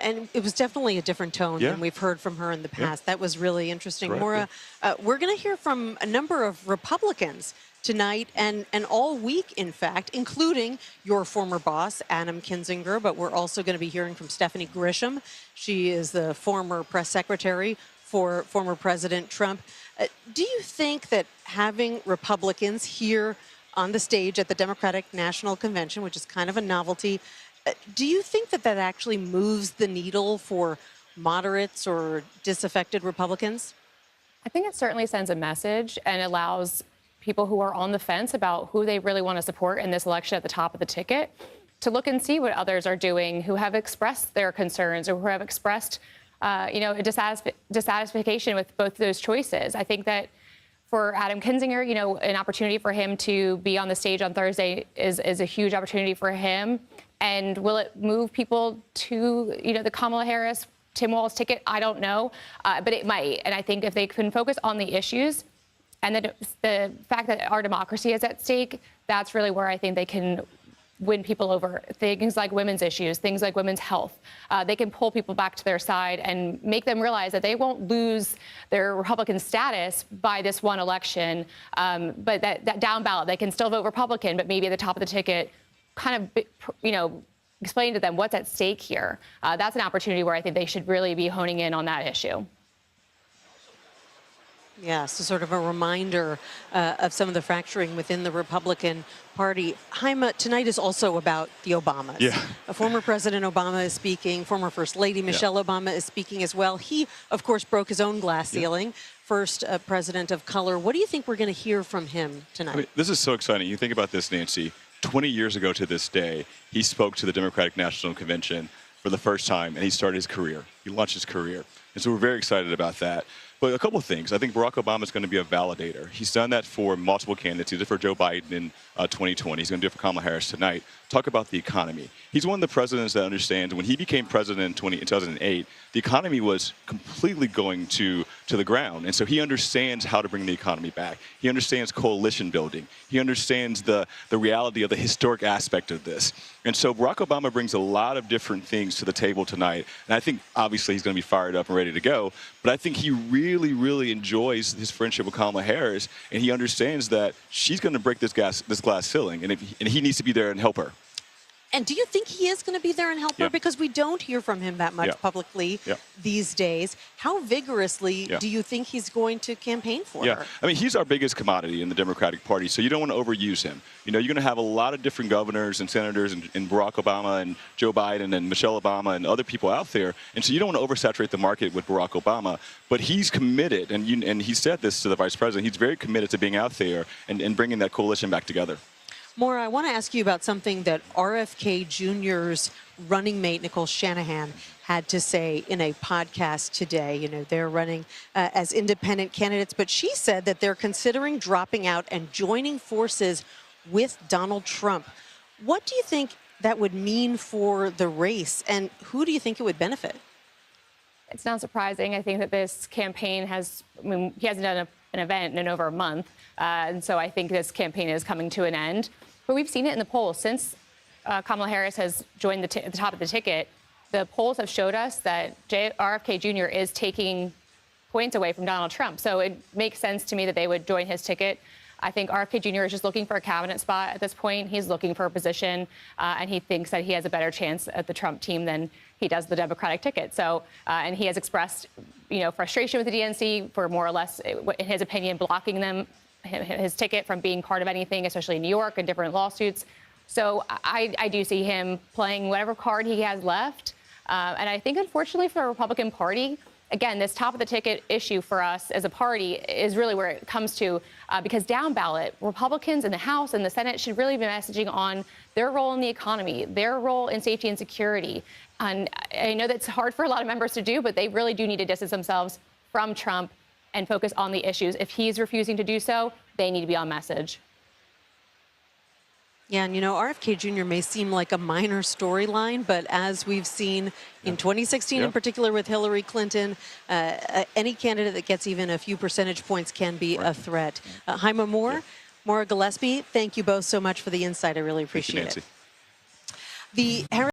And it was definitely a different tone Yeah. than we've heard from her in the Yeah. past. That was really interesting. Correct, Maura, we're going to hear from a number of Republicans tonight and all week, in fact, including your former boss, Adam Kinzinger. But we're also going to be hearing from Stephanie Grisham. She is the former press secretary for former President Trump. Do you think that having Republicans here on the stage at the Democratic National Convention, which is kind of a novelty, do you think that that actually moves the needle for moderates or disaffected Republicans? I think it certainly sends a message and allows people who are on the fence about who they really want to support in this election at the top of the ticket to look and see what others are doing who have expressed their concerns or who have expressed, a dissatisfaction with both those choices. I think that for Adam Kinzinger, an opportunity for him to be on the stage on Thursday is a huge opportunity for him. And will it move people to, the Kamala Harris, Tim Walz ticket? I don't know, but it might. And I think if they can focus on the issues and the fact that our democracy is at stake, that's really where I think they can win people over. Things like women's issues, things like women's health. They can pull people back to their side and make them realize that they won't lose their Republican status by this one election, but that down ballot, they can still vote Republican, but maybe at the top of the ticket, kind of, explain to them what's at stake here. That's an opportunity where I think they should really be honing in on that issue. Yeah, so sort of a reminder of some of the fracturing within the Republican Party. Haima, tonight is also about the Obamas. Yeah. Former President Obama is speaking. Former First Lady Michelle Obama is speaking as well. He, of course, broke his own glass ceiling. First president of color. What do you think we're going to hear from him tonight? I mean, this is so exciting. You think about this, Nancy. 20 years ago to this day, he spoke to the Democratic National Convention for the first time, and he started his career. He launched his career. And so we're very excited about that. But a couple of things. I think Barack Obama is going to be a validator. He's done that for multiple candidates. He did it for Joe Biden in 2020. He's going to do it for Kamala Harris tonight. Talk about the economy. He's one of the presidents that understands when he became president in 2008, the economy was completely going to the ground. And so he understands how to bring the economy back. He understands coalition building. He understands the reality of the historic aspect of this. And so Barack Obama brings a lot of different things to the table tonight. And I think obviously he's going to be fired up and ready to go. But I think he really enjoys his friendship with Kamala Harris, and he understands that she's going to break this glass ceiling, and he needs to be there and help her. And do you think he is going to be there and help her? Because we don't hear from him that much publicly these days. How vigorously do you think he's going to campaign for her? I mean, he's our biggest commodity in the Democratic Party, so you don't want to overuse him. You're going to have a lot of different governors and senators and Barack Obama and Joe Biden and Michelle Obama and other people out there, and so you don't want to oversaturate the market with Barack Obama. But he's committed, and he said this to the vice president, he's very committed to being out there and bringing that coalition back together. Maura, I want to ask you about something that RFK Jr.'s running mate, Nicole Shanahan, had to say in a podcast today. They're running as independent candidates, but she said that they're considering dropping out and joining forces with Donald Trump. What do you think that would mean for the race, and who do you think it would benefit? It's not surprising. I think that this campaign he hasn't done an event in over a month. And so I think this campaign is coming to an end. But we've seen it in the polls. Since Kamala Harris has joined the top of the ticket, the polls have showed us that RFK Jr. is taking points away from Donald Trump. So it makes sense to me that they would join his ticket. I think RFK Jr. is just looking for a cabinet spot at this point. He's looking for a position, and he thinks that he has a better chance at the Trump team than he does the Democratic ticket. So, and he has expressed, frustration with the DNC for more or less, in his opinion, blocking his ticket from being part of anything, especially in New York and different lawsuits. So I do see him playing whatever card he has left. And I think, unfortunately, for the Republican Party, again, this top of the ticket issue for us as a party is really where it comes to, because down ballot, Republicans in the House and the Senate should really be messaging on their role in the economy, their role in safety and security. And I know that's hard for a lot of members to do, but they really do need to distance themselves from Trump and focus on the issues. If he's refusing to do so, they need to be on message. Yeah, and RFK Jr. may seem like a minor storyline, but as we've seen in 2016 in particular with Hillary Clinton, any candidate that gets even a few percentage points can be a threat. Haima Moore, Maura Gillespie, thank you both so much for the insight. I really appreciate it. Thank you, Nancy.